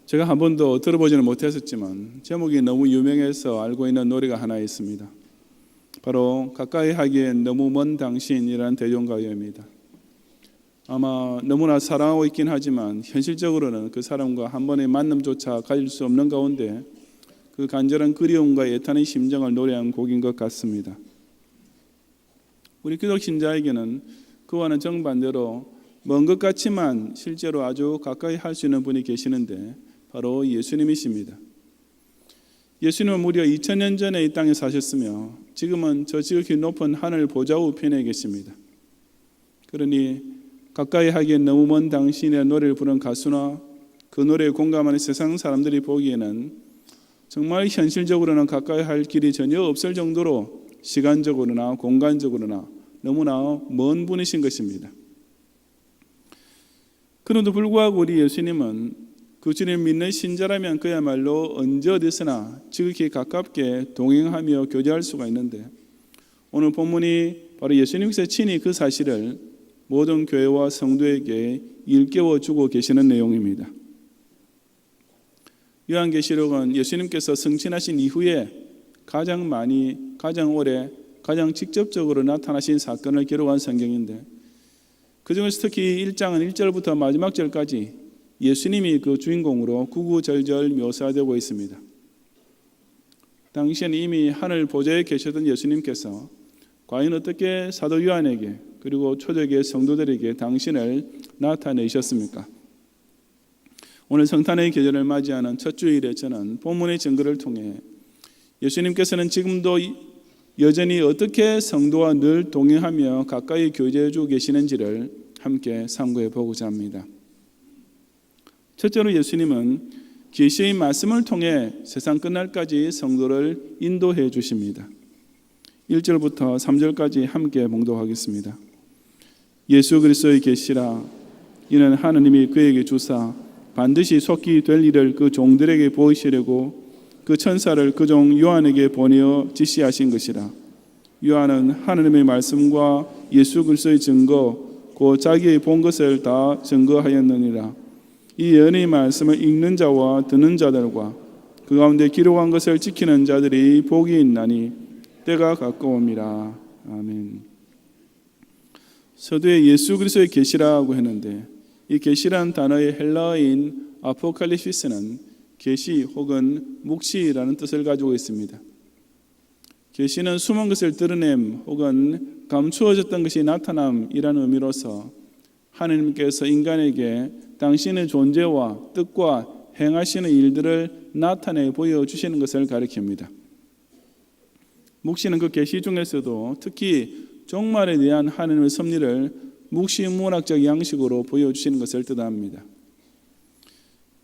제가 한 번도 들어보지는 못했었지만 제목이 너무 유명해서 알고 있는 노래가 하나 있습니다. 바로 가까이 하기엔 너무 먼 당신이라는 대중가요입니다. 아마 너무나 사랑하고 있긴 하지만 현실적으로는 그 사람과 한 번의 만남조차 가질 수 없는 가운데 그 간절한 그리움과 애타는 심정을 노래한 곡인 것 같습니다. 우리 기독 신자에게는 그와는 정반대로 먼 것 같지만 실제로 아주 가까이 할 수 있는 분이 계시는데 바로 예수님이십니다. 예수님은 무려 2000년 전에 이 땅에 사셨으며 지금은 저 지극히 높은 하늘 보좌 우편에 계십니다. 그러니 가까이 하기엔 너무 먼 당신의 노래를 부른 가수나 그 노래에 공감하는 세상 사람들이 보기에는 정말 현실적으로는 가까이 할 길이 전혀 없을 정도로 시간적으로나 공간적으로나 너무나 먼 분이신 것입니다. 그럼에도 불구하고 우리 예수님은 그 주님 믿는 신자라면 그야말로 언제 어디서나 지극히 가깝게 동행하며 교제할 수가 있는데 오늘 본문이 바로 예수님께서 친히 그 사실을 모든 교회와 성도에게 일깨워 주고 계시는 내용입니다. 요한계시록은 예수님께서 승천하신 이후에 가장 많이, 가장 오래, 가장 직접적으로 나타나신 사건을 기록한 성경인데 그중에서 특히 1장은 1절부터 마지막 절까지 예수님이 그 주인공으로 구구절절 묘사되고 있습니다. 당시에는 이미 하늘 보좌에 계셨던 예수님께서 과연 어떻게 사도 요한에게 그리고 초대교회 성도들에게 당신을 나타내셨습니까? 오늘 성탄의 계절을 맞이하는 첫 주일에 저는 본문의 증거를 통해 예수님께서는 지금도 여전히 어떻게 성도와 늘 동행하며 가까이 교제해 주고 계시는지를 함께 상고해 보고자 합니다. 첫째로 예수님은 계시의 말씀을 통해 세상 끝날까지 성도를 인도해 주십니다. 1절부터 3절까지 함께 봉독하겠습니다. 예수 그리스도의 계시라 이는 하느님이 그에게 주사 반드시 속히 될 일을 그 종들에게 보이시려고 그 천사를 그 종 요한에게 보내어 지시하신 것이라. 요한은 하느님의 말씀과 예수 그리스도의 증거 곧 자기의 본 것을 다 증거하였느니라. 이 예언의 말씀을 읽는 자와 듣는 자들과 그 가운데 기록한 것을 지키는 자들이 복이 있나니 때가 가까움이라. 아멘. 서두에 예수 그리스도의 계시라고 했는데 이 계시라는 단어의 헬라어인 아포칼리피스는 계시 혹은 묵시라는 뜻을 가지고 있습니다. 계시는 숨은 것을 드러냄 혹은 감추어졌던 것이 나타남이라는 의미로서 하나님께서 인간에게 당신의 존재와 뜻과 행하시는 일들을 나타내 보여주시는 것을 가리킵니다. 묵시는 그 계시 중에서도 특히 종말에 대한 하나님의 섭리를 묵시문학적 양식으로 보여주시는 것을 뜻합니다.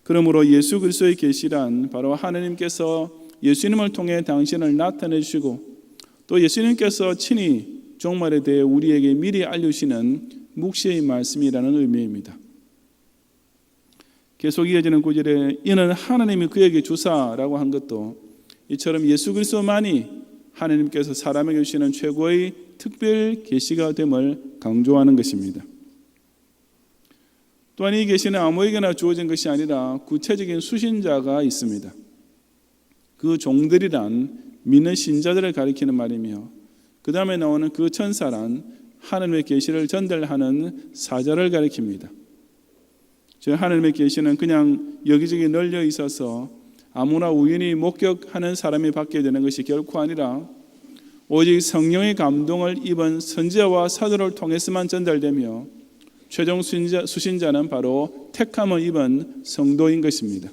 그러므로 예수 그리스도의 계시란 바로 하나님께서 예수님을 통해 당신을 나타내 주시고 또 예수님께서 친히 종말에 대해 우리에게 미리 알려주시는 묵시의 말씀이라는 의미입니다. 계속 이어지는 구절에 이는 하나님이 그에게 주사라고 한 것도 이처럼 예수 그리스도만이 하나님께서 사람에게 주시는 최고의 특별 계시가 됨을 강조하는 것입니다. 또한 이 계시는 아무에게나 주어진 것이 아니라 구체적인 수신자가 있습니다. 그 종들이란 믿는 신자들을 가리키는 말이며 그 다음에 나오는 그 천사란 하나님의 계시를 전달하는 사자를 가리킵니다. 즉 하나님의 계시는 그냥 여기저기 널려 있어서 아무나 우연히 목격하는 사람이 받게 되는 것이 결코 아니라 오직 성령의 감동을 입은 선지자와 사도를 통해서만 전달되며 최종 수신자는 바로 택함을 입은 성도인 것입니다.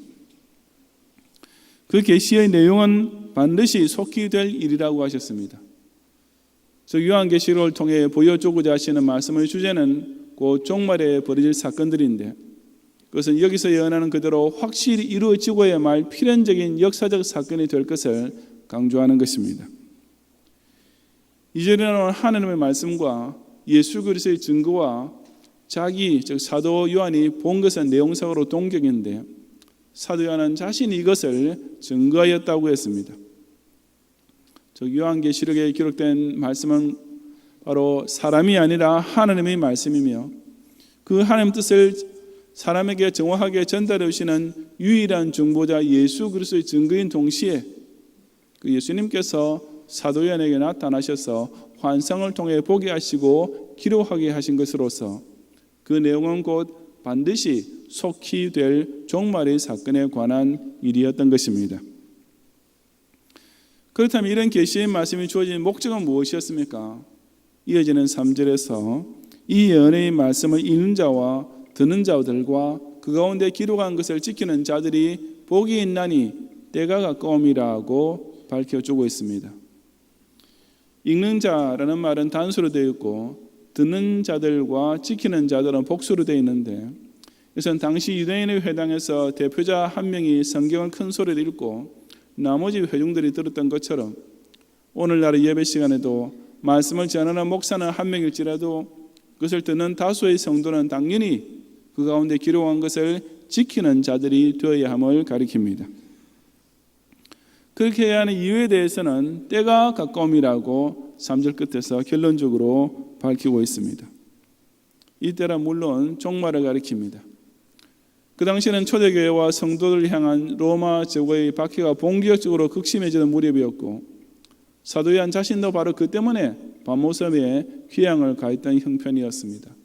그 계시의 내용은 반드시 속히 될 일이라고 하셨습니다. 즉 요한계시록을 통해 보여주고자 하시는 말씀의 주제는 곧 종말에 벌어질 사건들인데 그것은 여기서 예언하는 그대로 확실히 이루어지고야만 필연적인 역사적 사건이 될 것을 강조하는 것입니다. 이전에 나온 하나님의 말씀과 예수 그리스도의 증거와 자기 즉 사도 요한이 본 것은 내용상으로 동격인데 사도 요한은 자신이 이것을 증거하였다고 했습니다. 즉 요한계시록에 기록된 말씀은 바로 사람이 아니라 하나님의 말씀이며 그 하나님 뜻을 사람에게 정확하게 전달해 주시는 유일한 중보자 예수 그리스도의 증거인 동시에 그 예수님께서 사도 요한에게 나타나셔서 환상을 통해 보게 하시고 기록하게 하신 것으로서 그 내용은 곧 반드시 속히 될 종말의 사건에 관한 일이었던 것입니다. 그렇다면 이런 계시의 말씀이 주어진 목적은 무엇이었습니까? 이어지는 3절에서 이 예언의 말씀을 읽는 자와 듣는 자들과 그 가운데 기록한 것을 지키는 자들이 복이 있나니 때가 가까움이라고 밝혀주고 있습니다. 읽는 자라는 말은 단수로 되어 있고 듣는 자들과 지키는 자들은 복수로 되어 있는데, 이것은 당시 유대인의 회당에서 대표자 한 명이 성경을 큰 소리로 읽고 나머지 회중들이 들었던 것처럼 오늘날의 예배 시간에도 말씀을 전하는 목사는 한 명일지라도 그것을 듣는 다수의 성도는 당연히 그 가운데 기록한 것을 지키는 자들이 되어야 함을 가리킵니다. 그렇게 해야 하는 이유에 대해서는 때가 가까움이라고 3절 끝에서 결론적으로 밝히고 있습니다. 이 때란 물론 종말을 가리킵니다. 그 당시에는 초대교회와 성도들을 향한 로마 제국의 박해가 본격적으로 극심해지는 무렵이었고 사도 요한 자신도 바로 그 때문에 밤모섬에 귀향을 가했던 형편이었습니다.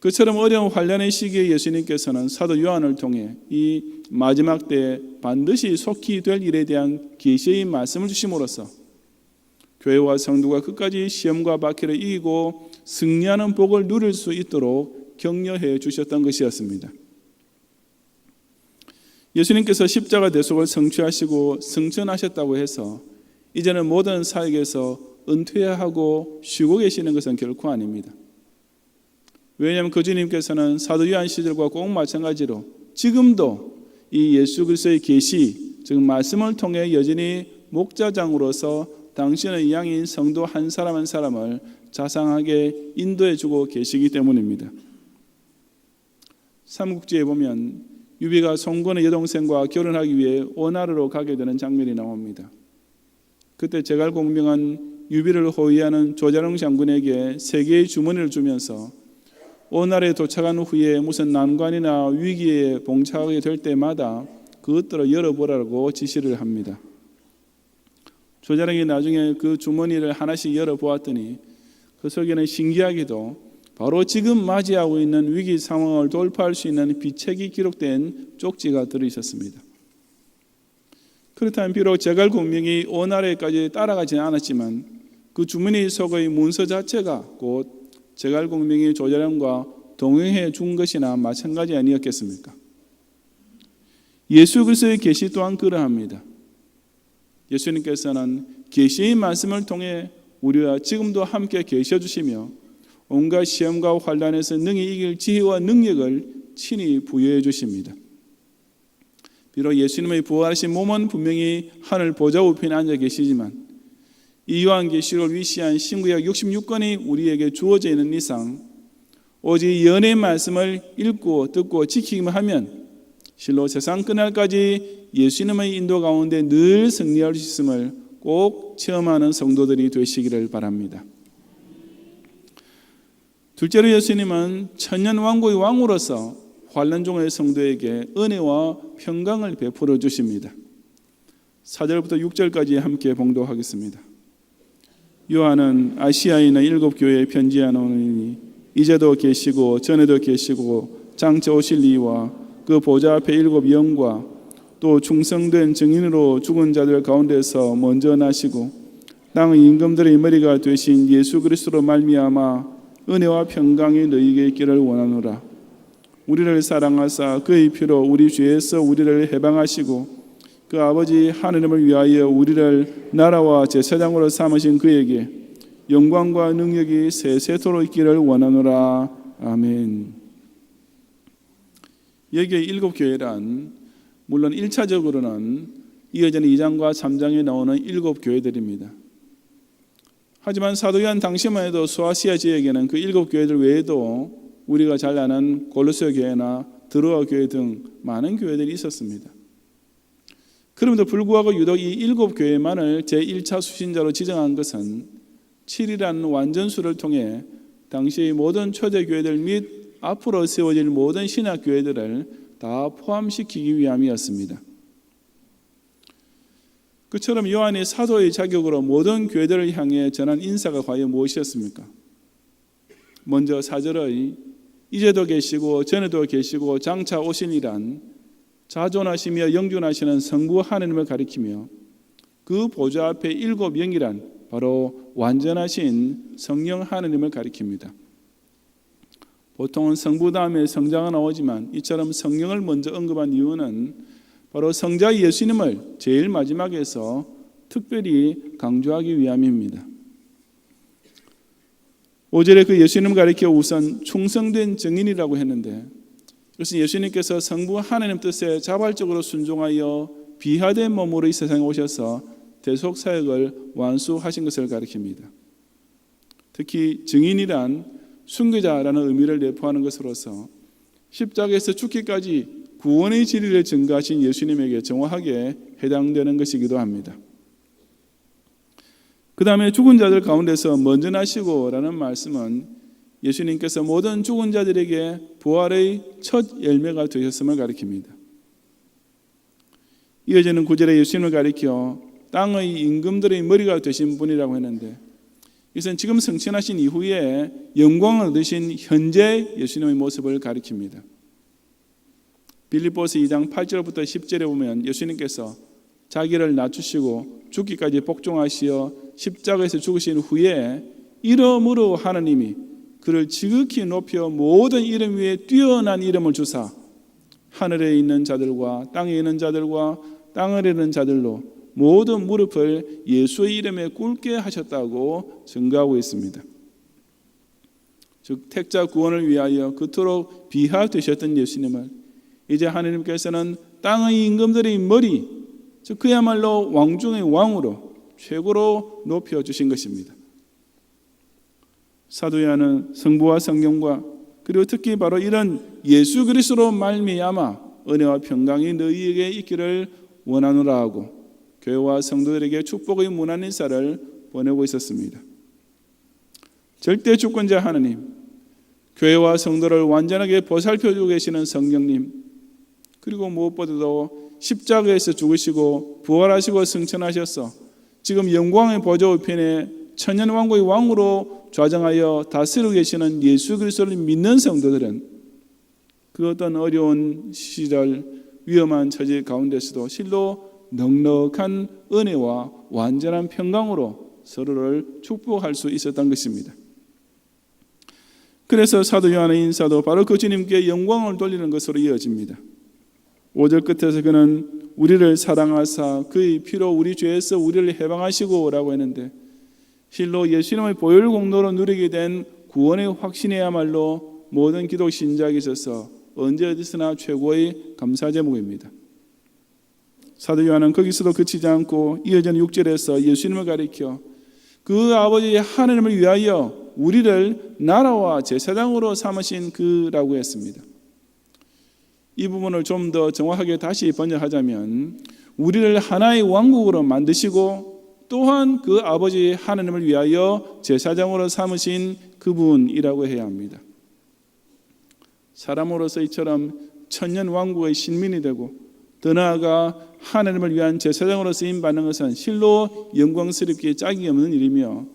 그처럼 어려운 환란의 시기에 예수님께서는 사도 요한을 통해 이 마지막 때에 반드시 속히 될 일에 대한 계시의 말씀을 주심으로써 교회와 성도가 끝까지 시험과 박해를 이기고 승리하는 복을 누릴 수 있도록 격려해 주셨던 것이었습니다. 예수님께서 십자가 대속을 성취하시고 승천하셨다고 해서 이제는 모든 사역에서 은퇴해야 하고 쉬고 계시는 것은 결코 아닙니다. 왜냐하면 그 주님께서는 사도 요한 시절과 꼭 마찬가지로 지금도 이 예수 그리스도의 계시, 즉 말씀을 통해 여전히 목자장으로서 당신의 양인 성도 한 사람 한 사람을 자상하게 인도해 주고 계시기 때문입니다. 삼국지에 보면 유비가 송건의 여동생과 결혼하기 위해 오나라로 가게 되는 장면이 나옵니다. 그때 제갈공명은 유비를 호위하는 조자룡 장군에게 3개의 주머니를 주면서 오나라에 도착한 후에 무슨 난관이나 위기에 봉착하게 될 때마다 그것들을 열어보라고 지시를 합니다. 조자룡이 나중에 그 주머니를 하나씩 열어보았더니 그 속에는 신기하게도 바로 지금 맞이하고 있는 위기 상황을 돌파할 수 있는 비책이 기록된 쪽지가 들어있었습니다. 그렇다면 비록 제갈공명이 오나라에까지 따라가지는 않았지만 그 주머니 속의 문서 자체가 곧 제갈공명이 조자룡과 동행해 준 것이나 마찬가지 아니었겠습니까? 예수 그리스도의 계시 또한 그러합니다. 예수님께서는 계시의 말씀을 통해 우리와 지금도 함께 계셔 주시며 온갖 시험과 환난에서 능히 이길 지혜와 능력을 친히 부여해 주십니다. 비록 예수님의 부활하신 몸은 분명히 하늘 보좌 우편에 앉아 계시지만 이 요한계시록을 위시한 신구약 66권이 우리에게 주어져 있는 이상 오직 연의 말씀을 읽고 듣고 지키기만 하면 실로 세상 끝날까지 예수님의 인도 가운데 늘 승리할 수 있음을 꼭 체험하는 성도들이 되시기를 바랍니다. 둘째로 예수님은 천년 왕국의 왕으로서 환난 중의 성도에게 은혜와 평강을 베풀어 주십니다. 4절부터 6절까지 함께 봉독하겠습니다. 요한은 아시아에 있는 7교회에 편지하노니 이제도 계시고 전에도 계시고 장차 오실 이와 그 보좌 앞에 7 영과 또 충성된 증인으로 죽은 자들 가운데서 먼저 나시고 땅의 임금들의 머리가 되신 예수 그리스도로 말미암아 은혜와 평강이 너희에게 있기를 원하노라. 우리를 사랑하사 그의 피로 우리 죄에서 우리를 해방하시고 그 아버지 하느님을 위하여 우리를 나라와 제사장으로 삼으신 그에게 영광과 능력이 세세토록 있기를 원하노라. 아멘. 여기에 7교회란 물론 1차적으로는 이어지는 2장과 3장에 나오는 7교회들입니다. 하지만 사도 요한 당시만 해도 소아시아 지역에는 그 7교회들 외에도 우리가 잘 아는 골로새 교회나 드로아 교회 등 많은 교회들이 있었습니다. 그럼에도 불구하고 유독 이 7교회만을 제1차 수신자로 지정한 것은 7이라는 완전수를 통해 당시의 모든 초대교회들 및 앞으로 세워질 모든 신학교회들을 다 포함시키기 위함이었습니다. 그처럼 요한이 사도의 자격으로 모든 교회들을 향해 전한 인사가 과연 무엇이었습니까? 먼저 4절의 이제도 계시고 전에도 계시고 장차 오시니란 자존하시며 영존하시는 성부 하느님을 가리키며 그 보좌 앞에 7 영이란 바로 완전하신 성령 하느님을 가리킵니다. 보통은 성부 다음에 성자가 나오지만 이처럼 성령을 먼저 언급한 이유는 바로 성자 예수님을 제일 마지막에서 특별히 강조하기 위함입니다. 5절에 그 예수님을 가리켜 우선 충성된 증인이라고 했는데, 그래서 예수님께서 성부 하나님 뜻에 자발적으로 순종하여 비하된 몸으로 이 세상에 오셔서 대속 사역을 완수하신 것을 가리킵니다. 특히 증인이란 순교자라는 의미를 내포하는 것으로서 십자가에서 죽기까지 구원의 진리를 증거하신 예수님에게 정확하게 해당되는 것이기도 합니다. 그 다음에 죽은 자들 가운데서 먼저 나시고 라는 말씀은 예수님께서 모든 죽은 자들에게 부활의 첫 열매가 되셨음을 가리킵니다. 이어지는 9절에 예수님을 가리켜 땅의 임금들의 머리가 되신 분이라고 했는데, 이것은 지금 승천하신 이후에 영광을 얻으신 현재 예수님의 모습을 가리킵니다. 빌립보서 2장 8절부터 10절에 보면 예수님께서 자기를 낮추시고 죽기까지 복종하시어 십자가에서 죽으신 후에 이름으로 하나님이 그를 지극히 높여 모든 이름 위에 뛰어난 이름을 주사 하늘에 있는 자들과 땅에 있는 자들과 땅 아래에 있는 자들로 모든 무릎을 예수의 이름에 꿇게 하셨다고 증거하고 있습니다. 즉 택자 구원을 위하여 그토록 비하되셨던 예수님을 이제 하나님께서는 땅의 임금들의 머리, 즉 그야말로 왕 중의 왕으로 최고로 높여주신 것입니다. 사도 요한은 성부와 성령과 그리고 특히 바로 이런 예수 그리스도로 말미암아 은혜와 평강이 너희에게 있기를 원하노라 하고 교회와 성도들에게 축복의 문안 인사를 보내고 있었습니다. 절대 주권자 하나님, 교회와 성도를 완전하게 보살펴주고 계시는 성령님, 그리고 무엇보다도 십자가에서 죽으시고 부활하시고 승천하셔서 지금 영광의 보좌 우편에 천년왕국의 왕으로 좌정하여 다스리고 계시는 예수 그리스도를 믿는 성도들은 그 어떤 어려운 시절 위험한 처지 가운데서도 실로 넉넉한 은혜와 완전한 평강으로 서로를 축복할 수 있었던 것입니다. 그래서 사도 요한의 인사도 바로 그 주님께 영광을 돌리는 것으로 이어집니다. 5절 끝에서 그는 우리를 사랑하사 그의 피로 우리 죄에서 우리를 해방하시고 라고 했는데, 실로 예수님의 보혈 공로로 누리게 된 구원의 확신이야말로 모든 기독 신자에게 있어서 언제 어디서나 최고의 감사 제목입니다. 사도 요한은 거기서도 그치지 않고 이어지는 6절에서 예수님을 가리켜 그 아버지 하나님을 위하여 우리를 나라와 제사장으로 삼으신 그라고 했습니다. 이 부분을 좀 더 정확하게 다시 번역하자면 우리를 하나의 왕국으로 만드시고 또한 그 아버지 하나님을 위하여 제사장으로 삼으신 그분이라고 해야 합니다. 사람으로서 이처럼 천년 왕국의 신민이 되고 더 나아가 하나님을 위한 제사장으로 쓰임받는 것은 실로 영광스럽게 짝이 없는 일이며,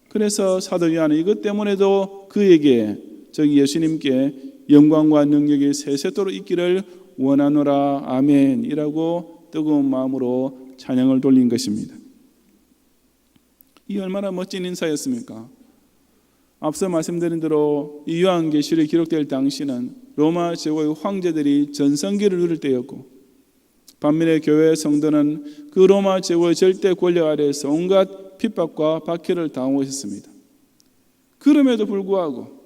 그래서 사도 요한은 이것 때문에도 그에게, 즉 예수님께 영광과 능력이 세세토록 있기를 원하노라 아멘이라고 뜨거운 마음으로 찬양을 돌린 것입니다. 이 얼마나 멋진 인사였습니까? 앞서 말씀드린 대로 이 요한계시록이 기록될 당시는 로마 제국의 황제들이 전성기를 누릴 때였고, 반면에 교회 성도는 그 로마 제국의 절대 권력 아래에서 온갖 핍박과 박해를 당하고 있었습니다. 그럼에도 불구하고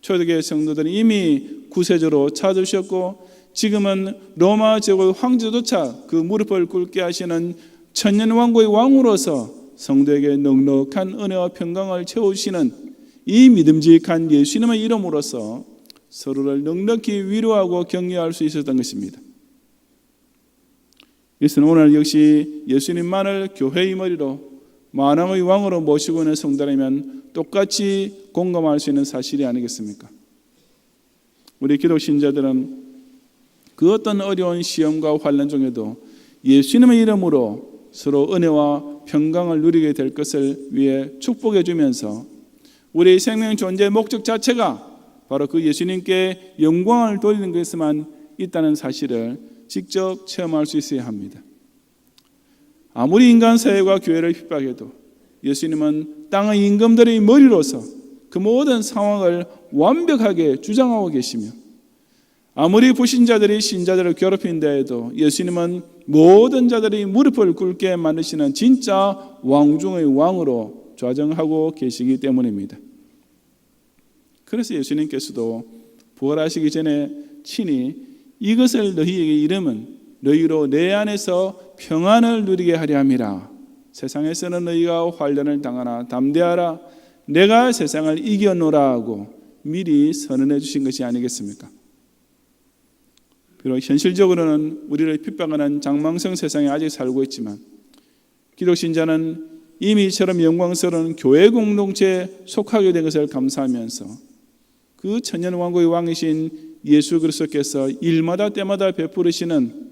초대교회 성도들은 이미 구세주로 찾으셨고 지금은 로마 제국의 황제조차 그 무릎을 꿇게 하시는 천년왕국의 왕으로서 성도에게 넉넉한 은혜와 평강을 채우시는 이 믿음직한 예수님의 이름으로서 서로를 넉넉히 위로하고 격려할 수 있었던 것입니다. 이것은 오늘 역시 예수님만을 교회의 머리로 만왕의 왕으로 모시고 있는 성도라면 똑같이 공감할 수 있는 사실이 아니겠습니까? 우리 기독 신자들은 그 어떤 어려운 시험과 환난 중에도 예수님의 이름으로 서로 은혜와 평강을 누리게 될 것을 위해 축복해 주면서 우리의 생명 존재의 목적 자체가 바로 그 예수님께 영광을 돌리는 것에만 있다는 사실을 직접 체험할 수 있어야 합니다. 아무리 인간 사회가 교회를 핍박해도 예수님은 땅의 임금들의 머리로서 그 모든 상황을 완벽하게 주장하고 계시며, 아무리 불신자들이 신자들을 괴롭힌다 해도 예수님은 모든 자들이 무릎을 꿇게 만드시는 진짜 왕 중의 왕으로 좌정하고 계시기 때문입니다. 그래서 예수님께서도 부활하시기 전에 친히 이것을 너희에게 이름은 너희로 내 안에서 평안을 누리게 하려 함이라. 세상에서는 너희가 환난을 당하나 담대하라. 내가 세상을 이겨노라 하고 미리 선언해 주신 것이 아니겠습니까? 비록 현실적으로는 우리를 핍박하는 장망성 세상에 아직 살고 있지만 기독 신자는 이미 이처럼 영광스러운 교회 공동체에 속하게 된 것을 감사하면서 그 천년왕국의 왕이신 예수 그리스도께서 일마다 때마다 베푸시는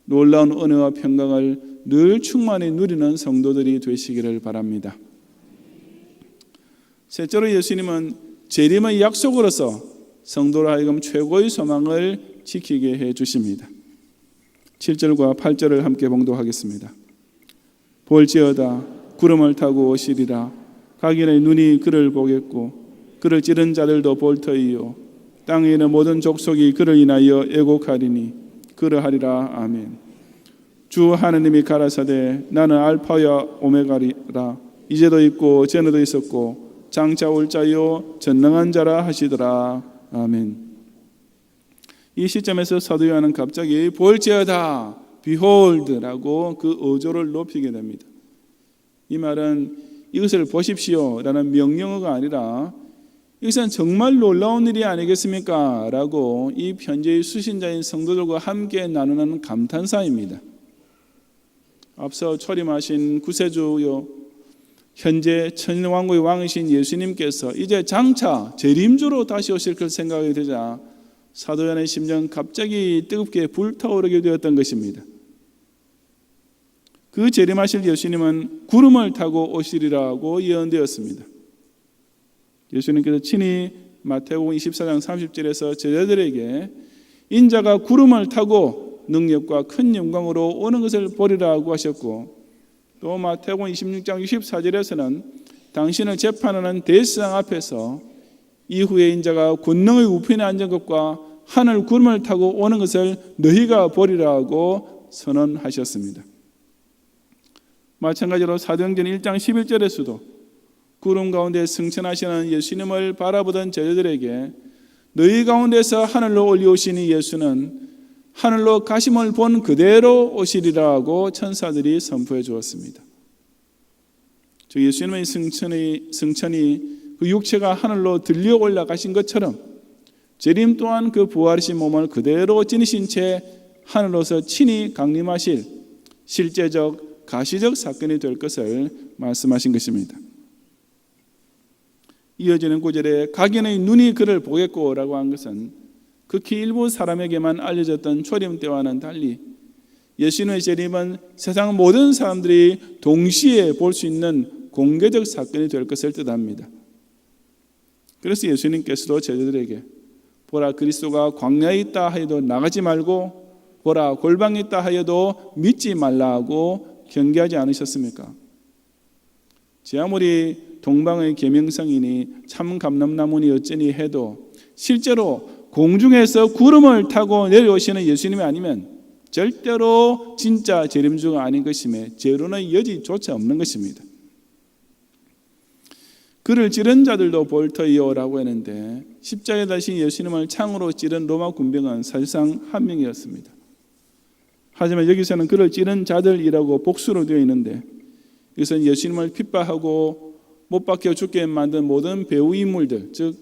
놀라운 은혜와 평강을 늘 충만히 누리는 성도들이 되시기를 바랍니다. 셋째로 예수님은 재림의 약속으로서 성도로 하여금 최고의 소망을 지키게 해 주십니다. 7절과 8절을 함께 봉독하겠습니다. 볼지어다 구름을 타고 오시리라. 각인의 눈이 그를 보겠고 그를 찌른 자들도 볼 터이요 땅에 있는 모든 족속이 그를 인하여 애곡하리니 그러하리라. 아멘. 주 하느님이 가라사대 나는 알파와 오메가리라. 이제도 있고 전에도 있었고 장차 올 자요 전능한 자라 하시더라. 아멘. 이 시점에서 사도 요한은 갑자기 볼지어다 behold라고 그 어조를 높이게 됩니다. 이 말은 이것을 보십시오 라는 명령어가 아니라 이것은 정말 놀라운 일이 아니겠습니까? 라고 이 편지의 수신자인 성도들과 함께 나누는 감탄사입니다. 앞서 초림하신 구세주요 현재 천년왕국의 왕이신 예수님께서 이제 장차 재림주로 다시 오실 걸 생각이 되자 사도 요한의 심정은 갑자기 뜨겁게 불타오르게 되었던 것입니다. 그 재림하실 예수님은 구름을 타고 오시리라고 예언되었습니다. 예수님께서 친히 마태복음 24장 30절에서 제자들에게 인자가 구름을 타고 능력과 큰 영광으로 오는 것을 보리라고 하셨고, 또 마태복음 26장 64절에서는 당신을 재판하는 대제사장 앞에서 이후에 인자가 권능의 우편에 앉은 것과 하늘 구름을 타고 오는 것을 너희가 보리라고 선언하셨습니다. 마찬가지로 사도행전 1장 11절에서도 구름 가운데 승천하시는 예수님을 바라보던 제자들에게 너희 가운데서 하늘로 올려오시니 예수는 하늘로 가심을 본 그대로 오시리라고 천사들이 선포해 주었습니다. 즉 예수님의 승천이 그 육체가 하늘로 들려 올라가신 것처럼 재림 또한 그 부활하신 몸을 그대로 지니신 채 하늘로서 친히 강림하실 실제적 가시적 사건이 될 것을 말씀하신 것입니다. 이어지는 구절에 각인의 눈이 그를 보겠고 라고 한 것은 극히 일부 사람에게만 알려졌던 초림 때와는 달리 예수님의 재림은 세상 모든 사람들이 동시에 볼 수 있는 공개적 사건이 될 것을 뜻합니다. 그래서 예수님께서도 제자들에게 보라 그리스도가 광야에 있다 하여도 나가지 말고 보라 골방에 있다 하여도 믿지 말라 하고 경계하지 않으셨습니까? 제 아무리 동방의 계명성이니 참 감람나무니 어쩌니 해도 실제로 공중에서 구름을 타고 내려오시는 예수님이 아니면 절대로 진짜 재림주가 아닌 것임에 재론의 여지조차 없는 것입니다. 그를 찌른 자들도 볼 터이요라고 했는데 십자가에 달리신 예수님을 창으로 찌른 로마 군병은 사실상 한 명이었습니다. 하지만 여기서는 그를 찌른 자들이라고 복수로 되어 있는데 이것은 예수님을 핍박하고 못 박혀 죽게 만든 모든 배후 인물들, 즉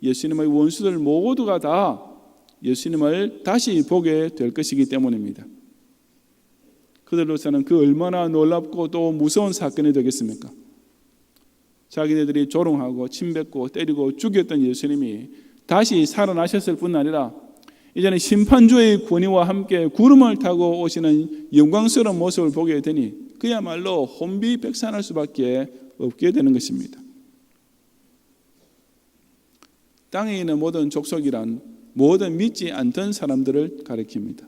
예수님의 원수들 모두가 다 예수님을 다시 보게 될 것이기 때문입니다. 그들로서는 그 얼마나 놀랍고 또 무서운 사건이 되겠습니까? 자기네들이 조롱하고 침뱉고 때리고 죽였던 예수님이 다시 살아나셨을 뿐 아니라 이제는 심판주의 권위와 함께 구름을 타고 오시는 영광스러운 모습을 보게 되니 그야말로 혼비백산할 수밖에 없게 되는 것입니다. 땅에 있는 모든 족속이란 모든 믿지 않던 사람들을 가리킵니다.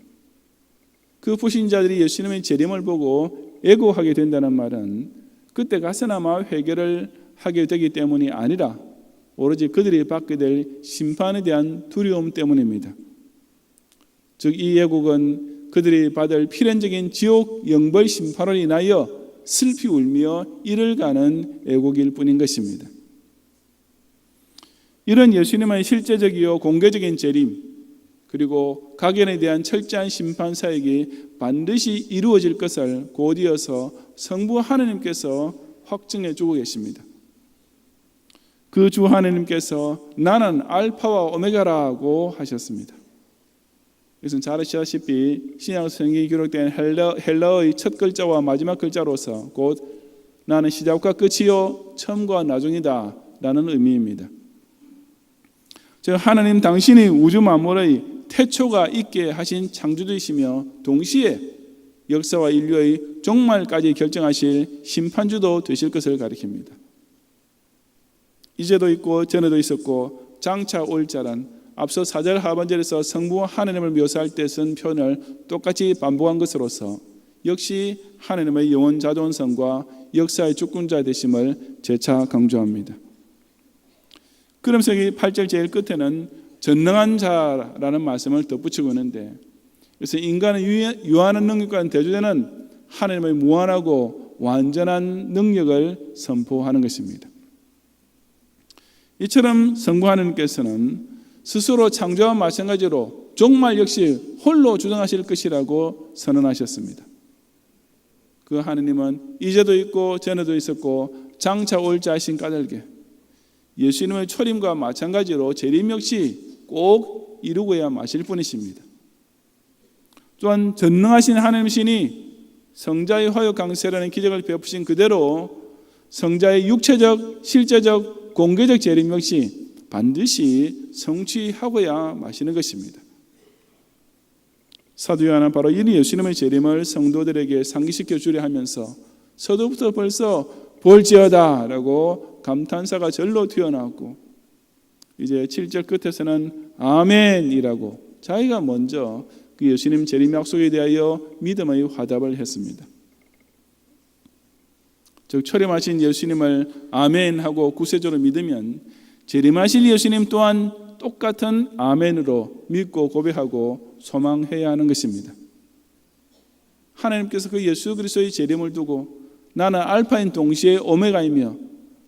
그 불신자들이 예수님의 재림을 보고 애고하게 된다는 말은 그때 가서나마 회개를 하게 되기 때문이 아니라 오로지 그들이 받게 될 심판에 대한 두려움 때문입니다. 즉 이 애국은 그들이 받을 필연적인 지옥 영벌 심판으로 인하여 슬피 울며 이를 가는 애국일 뿐인 것입니다. 이런 예수님의 실제적이요 공개적인 재림 그리고 각연에 대한 철저한 심판 사역이 반드시 이루어질 것을 곧이어서 성부 하나님께서 확증해 주고 계십니다. 그 주 하나님께서 나는 알파와 오메가라고 하셨습니다. 이것은 잘 아시다시피 신약 성경에 기록된 헬라어의 첫 글자와 마지막 글자로서 곧 나는 시작과 끝이요 처음과 나중이다 라는 의미입니다. 즉 하나님 당신이 우주 만물의 태초가 있게 하신 창조주이시며 동시에 역사와 인류의 종말까지 결정하실 심판주도 되실 것을 가리킵니다. 이제도 있고 전에도 있었고 장차 올 자란 앞서 4절 하반절에서 성부 하나님을 묘사할 때 쓴 표현을 똑같이 반복한 것으로서 역시 하나님의 영원 자존성과 역사의 주권자 되심을 재차 강조합니다. 그러면서 8절 제일 끝에는 전능한 자라는 말씀을 덧붙이고 있는데 그래서 인간의 유한한 능력과는 대조되는 하나님의 무한하고 완전한 능력을 선포하는 것입니다. 이처럼 성부 하나님께서는 스스로 창조와 마찬가지로 종말 역시 홀로 주장하실 것이라고 선언하셨습니다. 그 하느님은 이제도 있고 전에도 있었고 장차 올 자신 까닭에 예수님의 초림과 마찬가지로 재림 역시 꼭 이루고야 마실 분이십니다. 또한 전능하신 하나님이시니 성자의 화요 강세라는 기적을 베푸신 그대로 성자의 육체적, 실제적, 공개적 재림 역시 반드시 성취하고야 마시는 것입니다. 사도 요한은 바로 이 예수님의 재림을 성도들에게 상기시켜 주려 하면서 서두부터 벌써 볼지어다 라고 감탄사가 절로 튀어나왔고 이제 7절 끝에서는 아멘이라고 자기가 먼저 그 예수님 재림 약속에 대하여 믿음의 화답을 했습니다. 즉 초림하신 예수님을 아멘하고 구세주로 믿으면 재림하실 예수님 또한 똑같은 아멘으로 믿고 고백하고 소망해야 하는 것입니다. 하나님께서 그 예수 그리스도의 재림을 두고 나는 알파인 동시에 오메가이며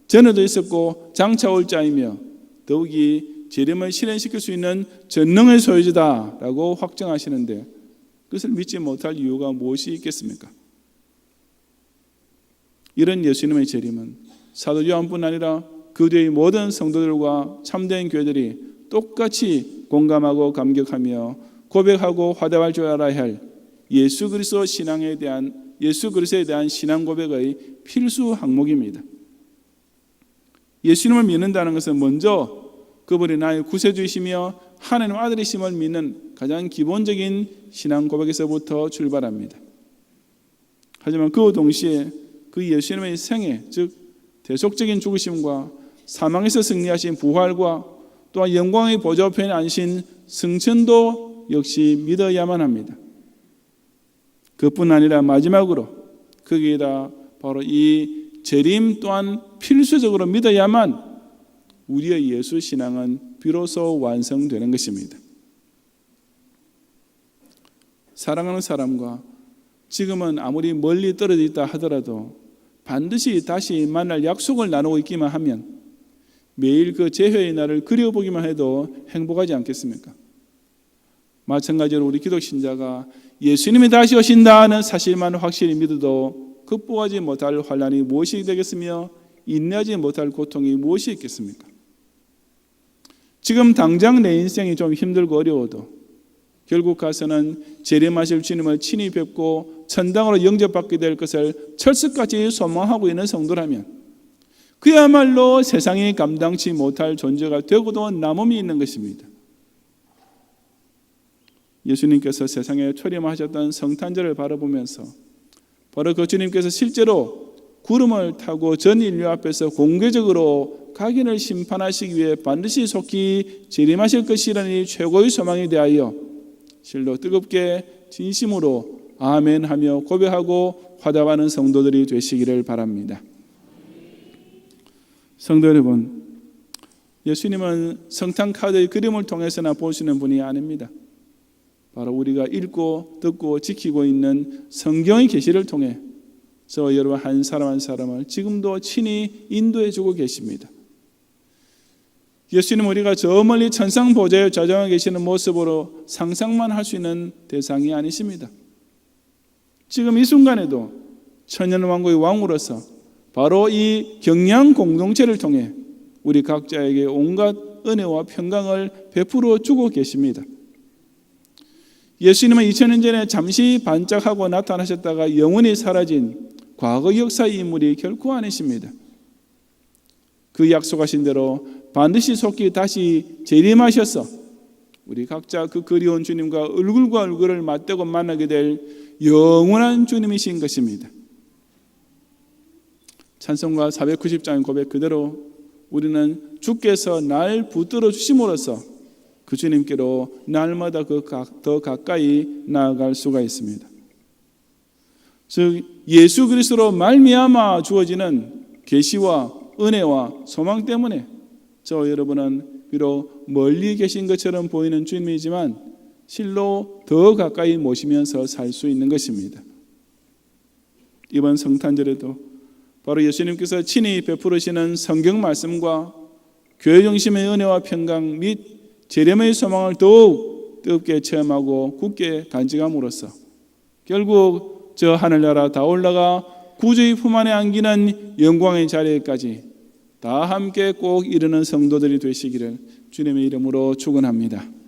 전에도 있었고 장차 올 자이며 더욱이 재림을 실현시킬 수 있는 전능의 소유자다라고 확정하시는데 그것을 믿지 못할 이유가 무엇이 있겠습니까? 이런 예수님의 재림은 사도 요한뿐 아니라 그 뒤의 모든 성도들과 참된 교회들이 똑같이 공감하고 감격하며 고백하고 화답할 줄 알아야 할 예수 그리스도 신앙에 대한 예수 그리스도에 대한 신앙 고백의 필수 항목입니다. 예수님을 믿는다는 것은 먼저 그분이 나의 구세주이시며 하나님 아들이심을 믿는 가장 기본적인 신앙 고백에서부터 출발합니다. 하지만 그 동시에 그 예수님의 생애, 즉 대속적인 죽으심과 사망에서 승리하신 부활과 또한 영광의 보좌 편에 앉으신 승천도 역시 믿어야만 합니다. 그뿐 아니라 마지막으로 거기에다 바로 이 재림 또한 필수적으로 믿어야만 우리의 예수 신앙은 비로소 완성되는 것입니다. 사랑하는 사람과 지금은 아무리 멀리 떨어져 있다 하더라도 반드시 다시 만날 약속을 나누고 있기만 하면 매일 그 재회의 날을 그려보기만 해도 행복하지 않겠습니까? 마찬가지로 우리 기독 신자가 예수님이 다시 오신다는 사실만 확실히 믿어도 극복하지 못할 환난이 무엇이 되겠으며 인내하지 못할 고통이 무엇이 있겠습니까? 지금 당장 내 인생이 좀 힘들고 어려워도 결국 가서는 재림하실 주님을 친히 뵙고 천당으로 영접받게 될 것을 철석같이 소망하고 있는 성도라면 그야말로 세상이 감당치 못할 존재가 되고도 남음이 있는 것입니다. 예수님께서 세상에 초림하셨던 성탄절을 바라보면서 바로 그 주님께서 실제로 구름을 타고 전 인류 앞에서 공개적으로 각인을 심판하시기 위해 반드시 속히 재림하실 것이라니 최고의 소망에 대하여 실로 뜨겁게 진심으로 아멘하며 고백하고 화답하는 성도들이 되시기를 바랍니다. 성도 여러분, 예수님은 성탄 카드의 그림을 통해서나 보시는 분이 아닙니다. 바로 우리가 읽고 듣고 지키고 있는 성경의 계시를 통해 저와 여러분 한 사람 한 사람을 지금도 친히 인도해 주고 계십니다. 예수님은 우리가 저 멀리 천상 보좌에 좌정하고 계시는 모습으로 상상만 할 수 있는 대상이 아니십니다. 지금 이 순간에도 천년왕국의 왕으로서 바로 이 경량 공동체를 통해 우리 각자에게 온갖 은혜와 평강을 베풀어 주고 계십니다. 예수님은 2000년 전에 잠시 반짝하고 나타나셨다가 영원히 사라진 과거 역사의 인물이 결코 아니십니다. 그 약속하신 대로 반드시 속히 다시 재림하셔서 우리 각자 그 그리운 주님과 얼굴과 얼굴을 맞대고 만나게 될 영원한 주님이신 것입니다. 찬송가 490장의 고백 그대로 우리는 주께서 날 붙들어 주심으로써 그 주님께로 날마다 더 가까이 나아갈 수가 있습니다. 즉 예수 그리스도로 말미암아 주어지는 계시와 은혜와 소망 때문에 저 여러분은 비록 멀리 계신 것처럼 보이는 주님이지만 실로 더 가까이 모시면서 살 수 있는 것입니다. 이번 성탄절에도 바로 예수님께서 친히 베푸시는 성경 말씀과 교회 중심의 은혜와 평강 및 재림의 소망을 더욱 뜨겁게 체험하고 굳게 간직함으로써 결국 저 하늘나라 다 올라가 구주의 품 안에 안기는 영광의 자리에까지 다 함께 꼭 이르는 성도들이 되시기를 주님의 이름으로 축원합니다.